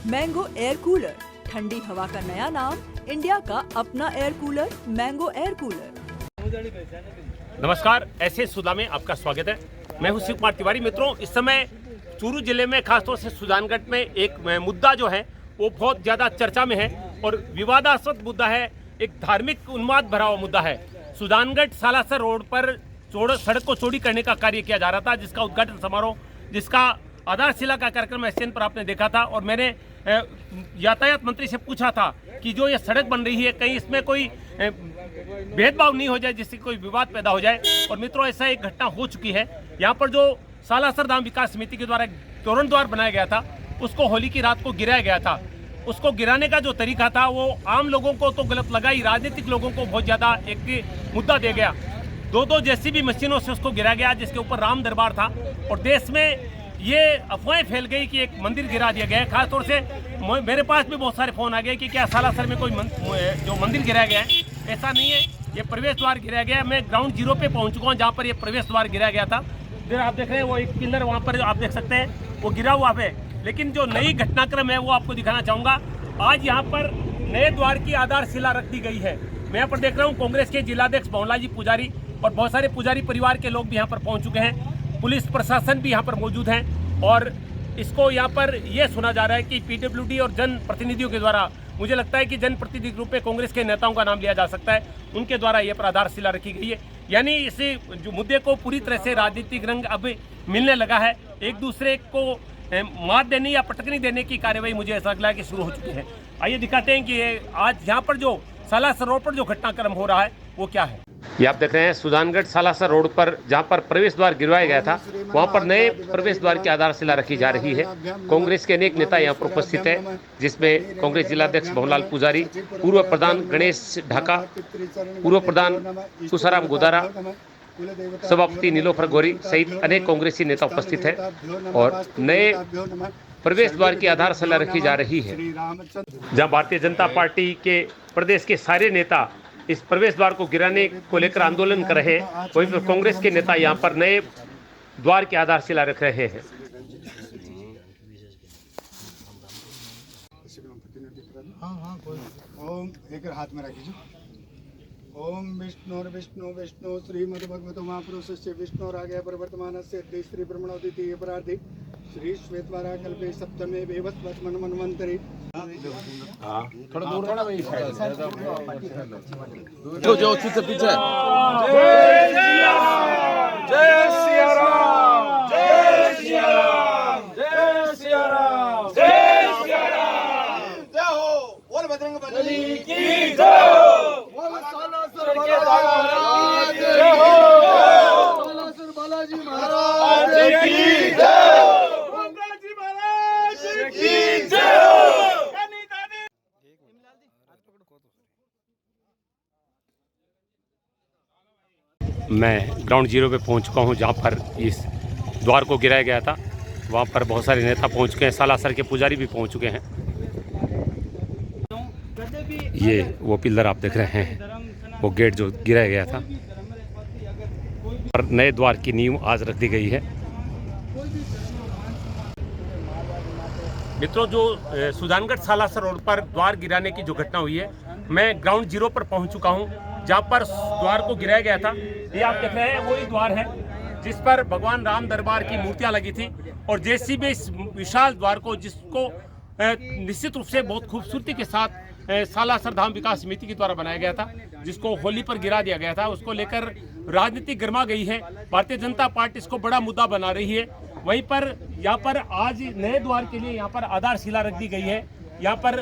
Mango air cooler, ठंडी हवा का नया नाम, इंडिया का अपना air cooler, mango air cooler. नमस्कार, ऐसे सुधा में आपका स्वागत है। मैं हूं शिव कुमार तिवारी। मित्रों, इस समय चूरू जिले में खासतौर से सुजानगढ़ में एक मुद्दा जो है वो बहुत ज़्यादा चर्चा में है और विवादास्पद मुद्दा है। एक धार्मिक उन्माद भरा हुआ मुद्दा है। सुजानगढ़ सालासर रोड पर सड़क को चौड़ी करने का कार्य किया जा रहा था, जिसका उद्घाटन समारोह, जिसका आधारशिला का कार्यक्रम SN पर आपने देखा था। और मैंने यातायात मंत्री से पूछा था कि जो ये सड़क बन रही है कहीं इसमें कोई भेदभाव नहीं हो जाए, जिससे कोई विवाद पैदा हो जाए। और मित्रों, ऐसा एक घटना हो चुकी है। यहाँ पर जो सालासर धाम विकास समिति के द्वारा एक तोरण द्वार बनाया गया था, उसको होली की रात को गिराया गया था। उसको गिराने का जो तरीका था वो आम लोगों को तो गलत लगा ही, राजनीतिक लोगों को बहुत ज़्यादा एक मुद्दा दे गया। दो JCB मशीनों से उसको गिराया गया, जिसके ऊपर राम दरबार था। और देश में ये अफवाहें फैल गई कि एक मंदिर गिरा दिया गया है। खासतौर से मेरे पास भी बहुत सारे फ़ोन आ गए कि क्या सालासर में कोई जो मंदिर गिराया गया है। ऐसा नहीं है, ये प्रवेश द्वार गिराया गया है। मैं ग्राउंड जीरो पे पहुंच चुका हूँ, जहाँ पर ये प्रवेश द्वार गिराया गया था। फिर आप देख रहे हैं वो एक पिलर वहाँ पर आप देख सकते हैं, वो गिरा हुआ है। लेकिन जो नई घटनाक्रम है वो आपको दिखाना चाहूँगा। आज यहाँ पर नए द्वार की आधारशिला रख दी गई है। मैं यहाँ पर देख रहा हूँ कांग्रेस के जिलाध्यक्ष भवनलाल पुजारी और बहुत सारे पुजारी परिवार के लोग भी यहाँ पर पहुँच चुके हैं। पुलिस प्रशासन भी यहाँ पर मौजूद है और इसको यहाँ पर यह सुना जा रहा है कि PWD और जनप्रतिनिधियों के द्वारा, मुझे लगता है कि जनप्रतिनिधि के रूप में कांग्रेस के नेताओं का नाम लिया जा सकता है, उनके द्वारा ये पर आधारशिला रखी गई है। यानी इस जो मुद्दे को पूरी तरह से राजनीतिक रंग अब मिलने लगा है। एक दूसरे को मात देने या पटकनी देने की कार्यवाही मुझे ऐसा लग रहा है कि शुरू हो चुकी है। आइए दिखाते हैं कि आज यहाँ पर जो सालासर रोड पर जो घटनाक्रम हो रहा है वो क्या है। ये आप देख रहे हैं सुजानगढ़ सालासर रोड पर जहां पर प्रवेश द्वार गिरवाया गया था, वहां पर नए प्रवेश द्वार की आधारशिला रखी जा रही है। कांग्रेस के अनेक नेता यहां पर उपस्थित हैं, जिसमें कांग्रेस जिलाध्यक्ष भवनलाल पुजारी, पूर्व प्रधान गणेश ढाका, पूर्व प्रधान तुषाराम गोदारा, सभापति नीलोफर गौरी सहित अनेक कांग्रेसी नेता उपस्थित हैं और नए प्रवेश द्वार की आधारशिला रखी जा रही है। जहां भारतीय जनता पार्टी के प्रदेश के सारे नेता इस प्रवेश द्वार को गिराने को लेकर आंदोलन कर रहे हैं, वहीं पर कांग्रेस के नेता यहां पर नए द्वार की आधारशिला रख रहे हैं। ओम एक हाथ में रखिए। ओम विष्णु विष्णु श्रीमद्भगवतो महापुरुषस्य विष्णुराज्ञया प्रवर्तमानस्य श्री ब्रह्मणोदितीय परार्धे श्री श्वेतवारा कल्पे सप्तमे वेवस्वत्मन मन्वन्तरे। थोड़ा दूर है ना भाई, जो पीछे पीछे। जय सिया राम, जय सिया राम, जय सिया राम, जय सिया राम, जय सिया राम। जय हो बोल बजरंग बली की जय हो, बोल सालासर महाराज की जय हो, सालासर बालाजी महाराज की जय हो, बालाजी महाराज की जय हो। मैं ग्राउंड जीरो पे पहुंच चुका हूं, जहां पर इस द्वार को गिराया गया था। वहां पर बहुत सारे नेता पहुंच चुके हैं, सालासर के पुजारी भी पहुंच चुके हैं। ये वो पिलर आप देख रहे हैं, वो गेट जो गिराया गया था और नए द्वार की नींव आज रख दी गई है। मित्रों, जो सुजानगढ़ सालासर रोड पर द्वार गिराने की जो घटना हुई है, मैं ग्राउंड जीरो पर पहुंच चुका हूं, जहां पर द्वार को गिराया गया था। ये आप देख रहे हैं वही द्वार है जिस पर भगवान राम दरबार की मूर्तियां लगी थी और JCB इस विशाल द्वार को, जिसको निश्चित रूप से बहुत खूबसूरती के साथ सालासर धाम विकास समिति के द्वारा बनाया गया था, जिसको होली पर गिरा दिया गया था, उसको लेकर राजनीति गर्मा गई है। भारतीय जनता पार्टी इसको बड़ा मुद्दा बना रही है। वहीं पर यहाँ पर आज नए द्वार के लिए यहाँ पर आधारशिला रख दी गई है। यहाँ पर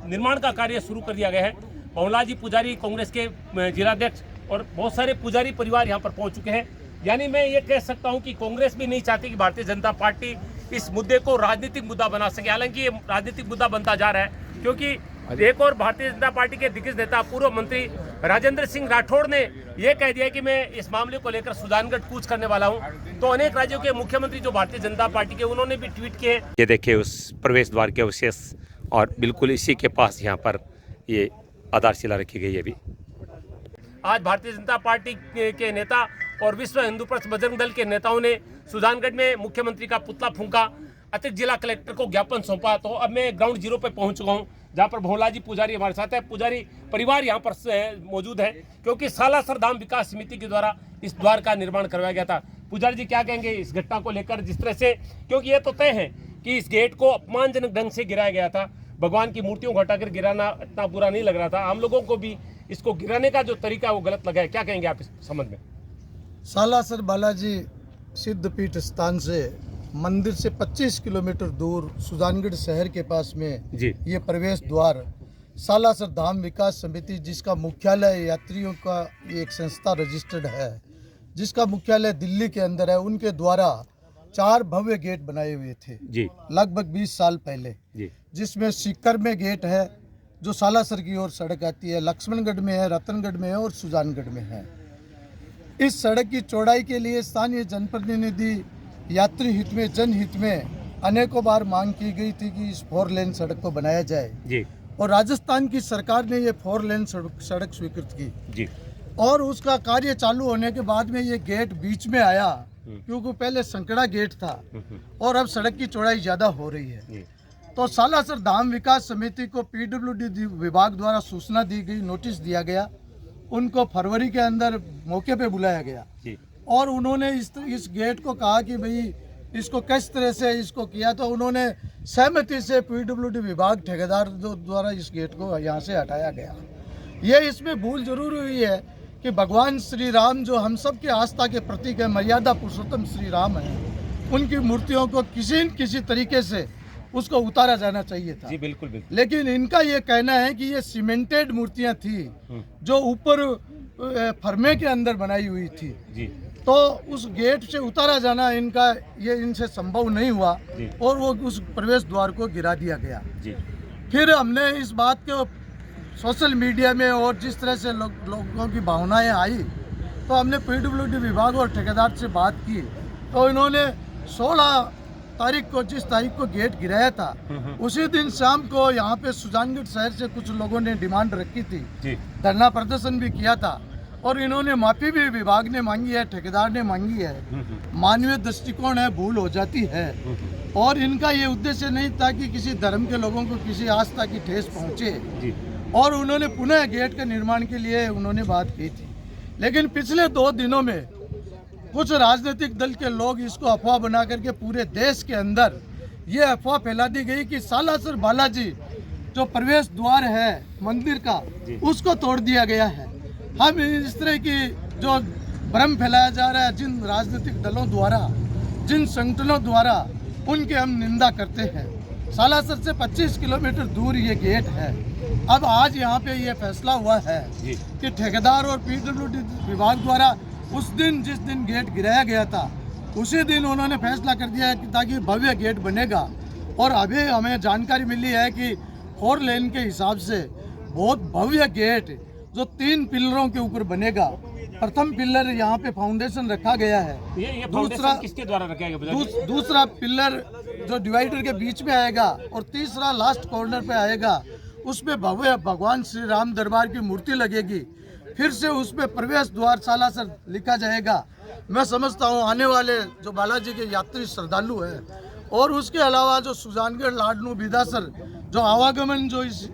निर्माण का कार्य शुरू कर दिया गया है। भवनलाल पुजारी, कांग्रेस के जिलाध्यक्ष और बहुत सारे पुजारी परिवार यहाँ पर पहुँच चुके हैं। यानी मैं ये कह सकता हूँ कि कांग्रेस भी नहीं चाहती कि भारतीय जनता पार्टी इस मुद्दे को राजनीतिक मुद्दा बना सके। हालांकि ये राजनीतिक मुद्दा बनता जा रहा है, क्योंकि एक और भारतीय जनता पार्टी के दिग्गज नेता पूर्व मंत्री राजेंद्र सिंह राठौड़ ने यह कह दिया कि मैं इस मामले को लेकर सुजानगढ़ कूच करने वाला हूं। तो अनेक राज्यों के मुख्यमंत्री जो भारतीय जनता पार्टी के, उन्होंने भी ट्वीट किए। ये देखिए उस प्रवेश द्वार के अवशेष और बिल्कुल इसी के पास यहाँ पर ये आधारशिला रखी गई है। अभी आज भारतीय जनता पार्टी के नेता और विश्व हिंदू परिषद बजरंग दल के नेताओं ने सुजानगढ़ में मुख्यमंत्री का पुतला फूंका। अतिरिक्त जिला कलेक्टर को ज्ञापन सौंपा। तो अब मैं ग्राउंड जीरो पे पहुंच चुका हूं, जहां पर भोलाजी पुजारी हमारे साथ है। पुजारी परिवार यहां पर मौजूद है, क्योंकि सालासर धाम विकास समिति के द्वारा इस द्वार का निर्माण करवाया गया था। पुजारी जी क्या कहेंगे इस घटना को लेकर, जिस तरह से, क्योंकि ये तो तय है कि इस गेट को अपमानजनक ढंग से गिराया गया था, भगवान की मूर्तियों को हटाकर गिराना इतना बुरा नहीं लग रहा था, आम लोगों को भी इसको गिराने का जो तरीका है वो गलत लगा है। क्या कहेंगे आप इस संबंध में? सालासर बालाजी सिद्धपीठ स्थान से मंदिर से 25 किलोमीटर दूर सुजानगढ़ शहर के पास में जी ये प्रवेश द्वार सालासर धाम विकास समिति, जिसका मुख्यालय यात्रियों का एक संस्था रजिस्टर्ड है, जिसका मुख्यालय दिल्ली के अंदर है, उनके द्वारा 4 भव्य गेट बनाए हुए थे जी लगभग 20 साल पहले जी। जिसमें सीकर में गेट है जो सालासर की ओर सड़क आती है, लक्ष्मणगढ़ में है, रतनगढ़ में है और सुजानगढ़ में है। इस सड़क की चौड़ाई के लिए स्थानीय जनप्रतिनिधि यात्री हित में, जनहित में अनेकों बार मांग की गई थी कि इस 4 लेन सड़क को बनाया जाए जी और राजस्थान की सरकार ने ये 4 लेन सड़क स्वीकृत की जी। और उसका कार्य चालू होने के बाद में ये गेट बीच में आया, क्योंकि पहले संकड़ा गेट था और अब सड़क की चौड़ाई ज़्यादा हो रही है। तो सालासर धाम विकास समिति को पीडब्ल्यूडी विभाग द्वारा सूचना दी गई, नोटिस दिया गया, उनको फरवरी के अंदर मौके पे बुलाया गया जी। और उन्होंने इस गेट को कहा कि भाई इसको किस तरह से इसको किया, तो उन्होंने सहमति से पीडब्ल्यूडी विभाग ठेकेदार द्वारा इस गेट को यहाँ से हटाया गया। ये इसमें भूल जरूर हुई है कि भगवान श्री राम जो हम सब की आस्था के प्रतीक है, मर्यादा पुरुषोत्तम श्री राम है, उनकी मूर्तियों को किसी न किसी तरीके से उसको उतारा जाना चाहिए था। जी बिल्कुल बिल्कुल। लेकिन इनका ये कहना है कि ये सीमेंटेड मूर्तियां थी जो ऊपर फर्मे के अंदर बनाई हुई थी जी। तो उस गेट से उतारा जाना इनसे संभव नहीं हुआ और वो उस प्रवेश द्वार को गिरा दिया गया जी। फिर हमने इस बात को सोशल मीडिया में और जिस तरह से लोगों की भावनाएं आई, तो हमने पीडब्ल्यूडी विभाग और ठेकेदार से बात की, तो इन्होंने 16 तारीख को, जिस तारीख को गेट गिराया था, उसी दिन शाम को यहाँ पे सुजानगढ़ शहर से कुछ लोगों ने डिमांड रखी थी, धरना प्रदर्शन भी किया था और इन्होंने माफी भी विभाग ने मांगी है, ठेकेदार ने मांगी है। मानवीय दृष्टिकोण है, भूल हो जाती है और इनका ये उद्देश्य नहीं था कि किसी धर्म के लोगों को किसी आस्था की ठेस पहुँचे और उन्होंने पुनः गेट के निर्माण के लिए उन्होंने बात की थी। लेकिन पिछले 2 दिनों में कुछ राजनीतिक दल के लोग इसको अफवाह बना करके पूरे देश के अंदर ये अफवाह फैला दी गई कि सालासर बालाजी जो प्रवेश द्वार है मंदिर का, उसको तोड़ दिया गया है। हम इस तरह की जो भ्रम फैलाया जा रहा है जिन राजनीतिक दलों द्वारा, जिन संगठनों द्वारा, उनके हम निंदा करते हैं। सालासर से 25 किलोमीटर दूर ये गेट है। अब आज यहाँ पे ये फैसला हुआ है कि ठेकेदार और पीडब्ल्यूडी विभाग द्वारा उस दिन जिस दिन गेट गिराया गया था, उसी दिन उन्होंने फैसला कर दिया है कि ताकि भव्य गेट बनेगा। और अभी हमें जानकारी मिली है कि 4 लेन के हिसाब से बहुत भव्य गेट जो 3 पिलरों के ऊपर बनेगा। प्रथम पिलर यहाँ पे फाउंडेशन रखा गया है, ये दूसरा किसके द्वारा रखा गया? दूसरा पिलर जो डिवाइडर के बीच में आएगा और तीसरा लास्ट कॉर्नर पे आएगा, उसमें भव्य भगवान श्री राम दरबार की मूर्ति लगेगी। फिर से उसमें प्रवेश द्वार सालासर लिखा जाएगा। मैं समझता हूँ आने वाले जो बालाजी के यात्री श्रद्धालु हैं और उसके अलावा जो सुजानगढ़ लाडनू बिदासर जो आवागमन जो इस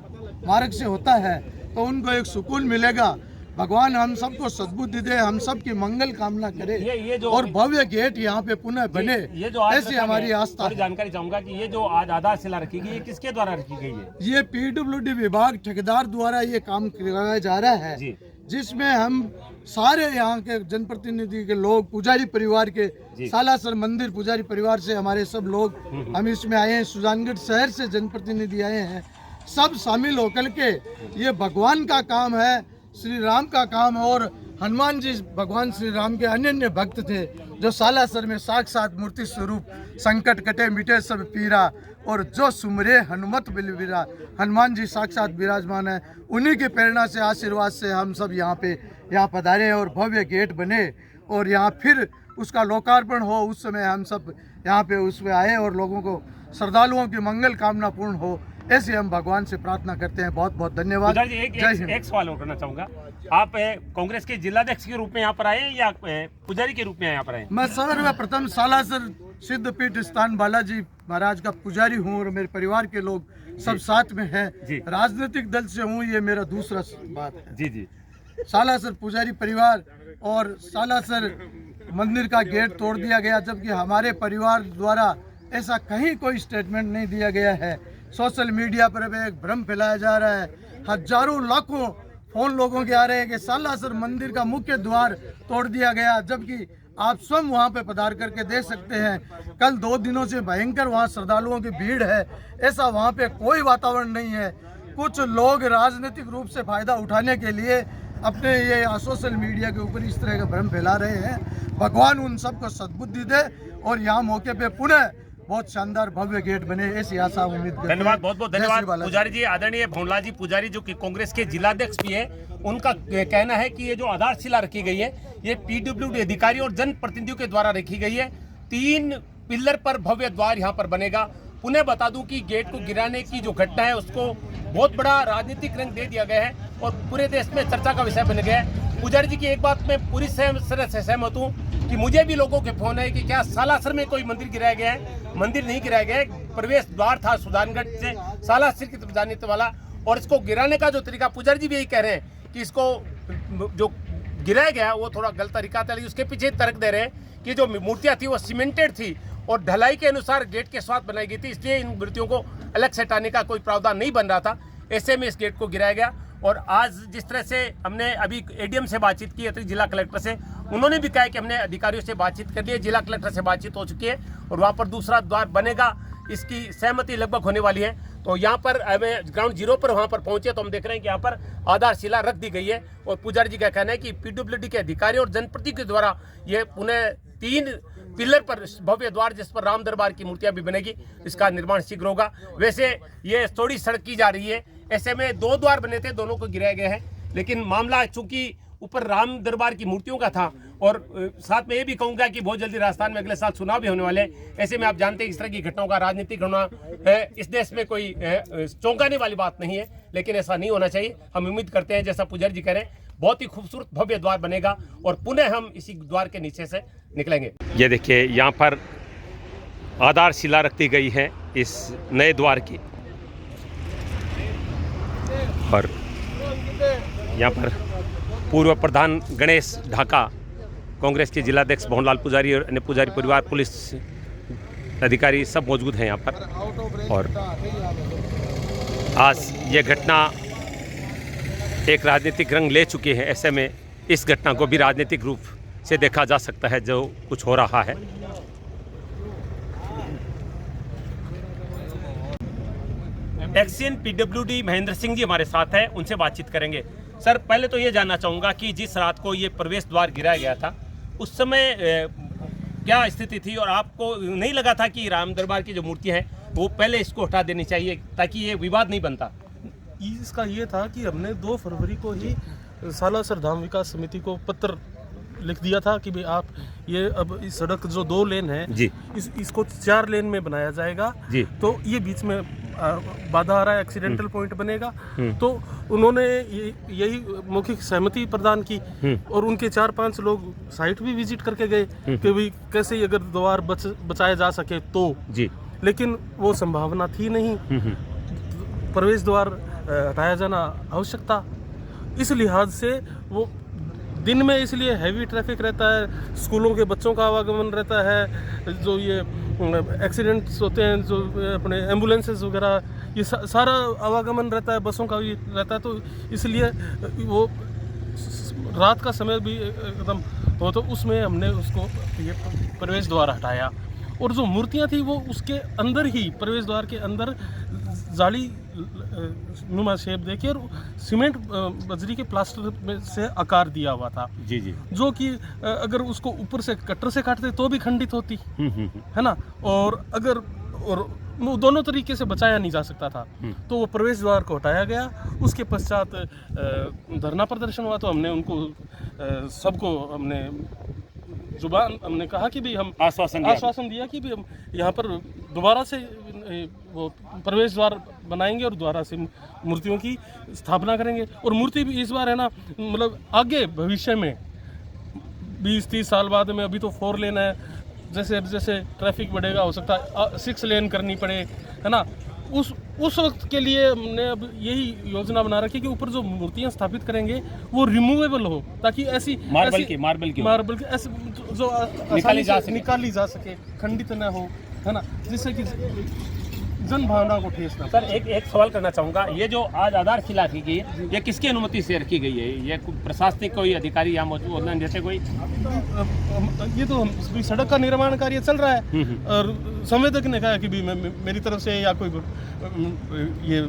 मार्ग से होता है, तो उनको एक सुकून मिलेगा। भगवान हम सबको सद्बुद्धि दे, हम सब की मंगल कामना करे ये जो और भव्य गेट यहाँ पे पुनः बने, ये जो ऐसी हमारी आस्था है। जानकारी चाहूंगा कि ये जो आज आधारशिला रखी गई है, किसके द्वारा रखी गई है? ये पीडब्ल्यूडी विभाग ठेकेदार द्वारा ये काम कराया जा रहा है, जिसमें हम सारे यहाँ के जनप्रतिनिधि के लोग, पुजारी परिवार के, सालासर मंदिर पुजारी परिवार से हमारे सब लोग हम इसमें आए हैं, सुजानगढ़ शहर से जनप्रतिनिधि आए हैं, सब शामिल होकर के ये भगवान का काम है, श्री राम का काम है। और हनुमान जी भगवान श्री राम के अनन्य भक्त थे जो सालासर में साक्षात मूर्ति स्वरूप संकट कटे मिटे सब पीरा और जो सुमरे हनुमत बलवीरा, हनुमान जी साक्षात विराजमान है। उन्हीं की प्रेरणा से, आशीर्वाद से हम सब यहाँ पधारे और भव्य गेट बने और यहाँ फिर उसका लोकार्पण हो। उस समय हम सब यहाँ पे उसमें आए और लोगों को, श्रद्धालुओं की मंगल कामना पूर्ण हो, ऐसे हम भगवान से प्रार्थना करते हैं। बहुत बहुत धन्यवाद। पुजारी जी, जय हिंद। एक सवाल और करना चाहूंगा। आप कांग्रेस के जिलाध्यक्ष के रूप में यहाँ पर आए हैं या पुजारी के रूप में यहाँ पर आए हैं? मैं सर्वप्रथम सालासर सिद्धपीठ स्थान बालाजी महाराज का पुजारी हूँ और मेरे परिवार के लोग सब साथ में हैं। राजनीतिक दल से हूँ, ये मेरा दूसरा बात है। जी जी। सालासर पुजारी परिवार और सालासर मंदिर का गेट तोड़ दिया गया, जबकि हमारे परिवार द्वारा ऐसा कहीं कोई स्टेटमेंट नहीं दिया गया है। सोशल मीडिया पर अब एक भ्रम फैलाया जा रहा है। हजारों लाखों फोन लोगों के आ रहे हैं कि सालासर मंदिर का मुख्य द्वार तोड़ दिया गया, जबकि आप स्वयं वहां पे पधार करके देख सकते हैं। कल 2 दिनों से भयंकर वहां श्रद्धालुओं की भीड़ है। ऐसा वहां पे कोई वातावरण नहीं है। कुछ लोग राजनीतिक रूप से फायदा उठाने के लिए अपने ये सोशल मीडिया के ऊपर इस तरह का भ्रम फैला रहे हैं। भगवान उन सबको सद्बुद्धि दे और यहाँ मौके पे पुनः बहुत शानदार भव्य गेट बने, ऐसी आशा उम्मीद करते हैं। धन्यवाद, बहुत बहुत धन्यवाद पुजारी जी। आदरणीय भवनलाल जी पुजारी जो कि कांग्रेस के जिलाध्यक्ष भी है, उनका कहना है कि ये जो आधारशिला रखी गई है ये पीडब्ल्यूडी अधिकारी और जनप्रतिनिधियों के द्वारा रखी गई है। 3 पिलर पर भव्य द्वार यहाँ पर बनेगा। पुनः बता दूं कि गेट को गिराने की जो घटना है उसको बहुत बड़ा राजनीतिक रंग दे दिया गया है और पूरे देश में चर्चा का विषय बन गया है। पुजारी जी की एक बात मैं पूरी तरह से सहमत हूँ कि मुझे भी लोगों के फोन है कि क्या सालासर में कोई मंदिर गिराया गया है। मंदिर नहीं गिराया गया है, प्रवेश द्वार था सुल्तानगढ़ से सालासर की तरफ जाने वाला, और इसको गिराने का जो तरीका पुजारी जी भी यही कह रहे हैं कि इसको जो गिराया गया वो थोड़ा गलत तरीका था। उसके पीछे तर्क दे रहे हैं कि जो मूर्तियाँ थी वो सीमेंटेड थी और ढलाई के अनुसार गेट के साथ बनाई गई थी, इसलिए इन मूर्तियों को अलग से हटाने का कोई प्रावधान नहीं बन रहा था। ऐसे में इस गेट को गिराया गया। और आज जिस तरह से हमने अभी एडीएम से बातचीत की है, जिला कलेक्टर से, उन्होंने भी कहा कि हमने अधिकारियों से बातचीत कर ली है, जिला कलेक्टर से बातचीत हो चुकी है और वहाँ पर दूसरा द्वार बनेगा, इसकी सहमति लगभग होने वाली है। तो यहाँ पर हमें ग्राउंड जीरो पर वहाँ पर पहुँचे तो हम देख रहे हैं कि यहाँ पर आधारशिला रख दी गई है और पुजारी जी का कहना है कि पीडब्ल्यूडी के अधिकारी और जनप्रतिनिधि के द्वारा ये पुनः 3 पिलर पर भव्य द्वार जिस पर राम दरबार की मूर्तियां भी बनेगी, इसका निर्माण शीघ्र होगा। वैसे ये थोड़ी सड़क की जा रही है, ऐसे में 2 द्वार बने थे, दोनों को गिराया गया है, लेकिन मामला चूंकि ऊपर राम दरबार की मूर्तियों का था और साथ में ये भी कहूँगा कि बहुत जल्दी राजस्थान में अगले साल चुनाव भी होने वाले हैं। ऐसे में आप जानते हैं इस तरह की घटनाओं का राजनीतिक होना है इस देश में कोई चौंकाने वाली बात नहीं है, लेकिन ऐसा नहीं होना चाहिए। हम उम्मीद करते हैं जैसा पुजारी जी कह रहे हैं बहुत ही खूबसूरत भव्य द्वार बनेगा और पुनः हम इसी द्वार के नीचे से निकलेंगे। ये देखिए यहाँ पर आधारशिला रख दी गई है इस नए द्वार की और यहाँ पर पूर्व प्रधान गणेश ढाका, कांग्रेस के जिलाध्यक्ष भवनलाल पुजारी और अन्य पुजारी परिवार, पुलिस अधिकारी सब मौजूद हैं यहाँ पर। और आज ये घटना एक राजनीतिक रंग ले चुकी है, ऐसे में इस घटना को भी राजनीतिक रूप से देखा जा सकता है जो कुछ हो रहा है। एक्सीएन पीडब्ल्यूडी महेंद्र सिंह जी हमारे साथ हैं, उनसे बातचीत करेंगे। सर, पहले तो ये जानना चाहूँगा कि जिस रात को ये प्रवेश द्वार गिराया गया था उस समय क्या स्थिति थी और आपको नहीं लगा था कि राम दरबार की जो मूर्ति है वो पहले इसको हटा देनी चाहिए ताकि ये विवाद नहीं बनता? इसका ये था कि हमने 2 फरवरी को ही सालासर धाम विकास समिति को पत्र लिख दिया था कि भाई आप ये अब इस सड़क जो 2 लेन है जी, इसको 4 लेन में बनाया जाएगा जी। तो ये बीच में बाधा आ रहा है, एक्सीडेंटल पॉइंट बनेगा। तो उन्होंने यही मौखिक सहमति प्रदान की और उनके 4-5 लोग साइट भी विजिट करके गए कि भाई कैसे अगर द्वार बचाया जा सके तो जी, लेकिन वो संभावना थी नहीं। प्रवेश द्वार हटाया जाना आवश्यक था। इस लिहाज से वो दिन में इसलिए हैवी ट्रैफिक रहता है, स्कूलों के बच्चों का आवागमन रहता है, जो ये एक्सीडेंट्स होते हैं, जो अपने एम्बुलेंसेस वगैरह, ये सारा आवागमन रहता है, बसों का भी रहता है। तो इसलिए वो रात का समय भी एकदम हो तो उसमें हमने उसको ये प्रवेश द्वार हटाया और जो मूर्तियाँ थी वो उसके अंदर ही प्रवेश द्वार के अंदर जाली नुमा शेप देके और सीमेंट बजरी के प्लास्टर में से आकार दिया हुआ था जी जी, जो कि अगर उसको ऊपर से कटर से काटते तो भी खंडित होती है ना, और अगर और वो दोनों तरीके से बचाया नहीं जा सकता था। तो वो प्रवेश द्वार को हटाया गया। उसके पश्चात धरना प्रदर्शन हुआ तो हमने उनको सबको हमने जुबान हमने कहा कि भाई हम आश्वासन दिया कि भाई हम यहाँ पर दोबारा से वो प्रवेश द्वार बनाएंगे और द्वारा से मूर्तियों की स्थापना करेंगे। और मूर्ति भी इस बार है ना, मतलब आगे भविष्य में 20-30 साल बाद में, अभी तो 4 लेन है, जैसे जैसे ट्रैफिक बढ़ेगा हो सकता है 6 लेन करनी पड़े, है ना। उस वक्त के लिए हमने अब यही योजना बना रखी है कि ऊपर जो मूर्तियां स्थापित करेंगे वो रिमूवेबल हो, ताकि ऐसी मार्बल की ऐसे जो निकाली जा सके, खंडित न हो, है ना, जिससे कि जन भावना को ठेस ना। सर एक सवाल करना चाहूँगा, ये जो आज आधारशिला रखी गई है, ये किसकी अनुमति से रखी गई है? ये प्रशासनिक कोई अधिकारी यहाँ मौजूद है, जैसे कोई? ये तो सड़क का निर्माण कार्य चल रहा है और संवेदक ने कहा कि भी मेरी तरफ से या कोई ये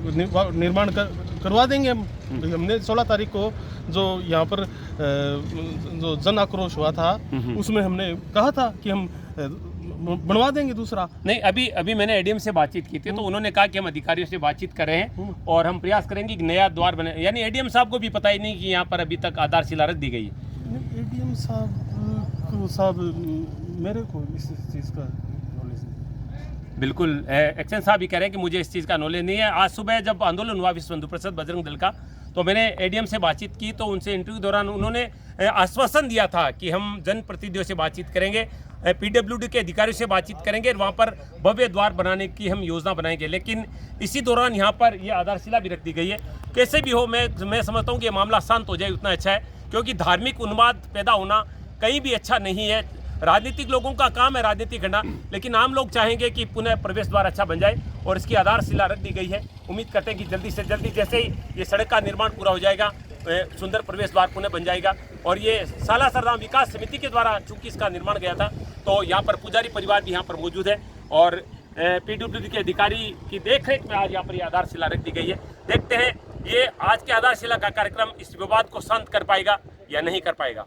निर्माण करवा देंगे हम। हमने 16 तारीख को जो यहाँ पर जो जन आक्रोश हुआ था उसमें हमने कहा था कि हम बनवा देंगे दूसरा। नहीं, अभी मैंने एडीएम से बातचीत की थी, तो उन्होंने कहा कि हम अधिकारियों से बातचीत कर रहे हैं और हम प्रयास करेंगे कि नया द्वार बने। यानी एडीएम साहब को भी पता ही नहीं कि यहाँ पर अभी तक आधारशिला रख दी गई है। एडीएम साहब मेरे को इस चीज़ का नॉलेज नहीं। बिल्कुल, एक्शन साहब भी कह रहे हैं कि मुझे इस चीज़ का नॉलेज नहीं है। आज सुबह जब आंदोलन हुआ विश्व हिंदू परिषद बजरंग दल का, तो मैंने एडीएम से बातचीत की, तो उनसे इंटरव्यू दौरान उन्होंने आश्वासन दिया था कि हम जनप्रतिनिधियों से बातचीत करेंगे, पीडब्ल्यूडी के अधिकारियों से बातचीत करेंगे और वहाँ पर भव्य द्वार बनाने की हम योजना बनाएंगे। लेकिन इसी दौरान यहाँ पर यह आधारशिला भी रख दी गई है। कैसे भी हो, मैं समझता हूँ कि ये मामला शांत हो जाए उतना अच्छा है, क्योंकि धार्मिक उन्माद पैदा होना कहीं भी अच्छा नहीं है। राजनीतिक लोगों का काम है राजनीति करना, लेकिन आम लोग चाहेंगे कि पुनः प्रवेश द्वार अच्छा बन जाए और इसकी आधारशिला रख दी गई है। उम्मीद करते हैं कि जल्दी से जल्दी, जैसे ही ये सड़क का निर्माण पूरा हो जाएगा, सुंदर प्रवेश द्वार पुनः बन जाएगा। और ये साला सरदाम विकास समिति के द्वारा चूंकि इसका निर्माण गया था, तो यहाँ पर पुजारी परिवार भी यहाँ पर मौजूद है और पीडब्ल्यूडी के अधिकारी की देखरेख में आज यहाँ पर ये आधारशिला रख दी गई है। देखते हैं ये आज के आधारशिला का कार्यक्रम इस विवाद को शांत कर पाएगा या नहीं कर पाएगा।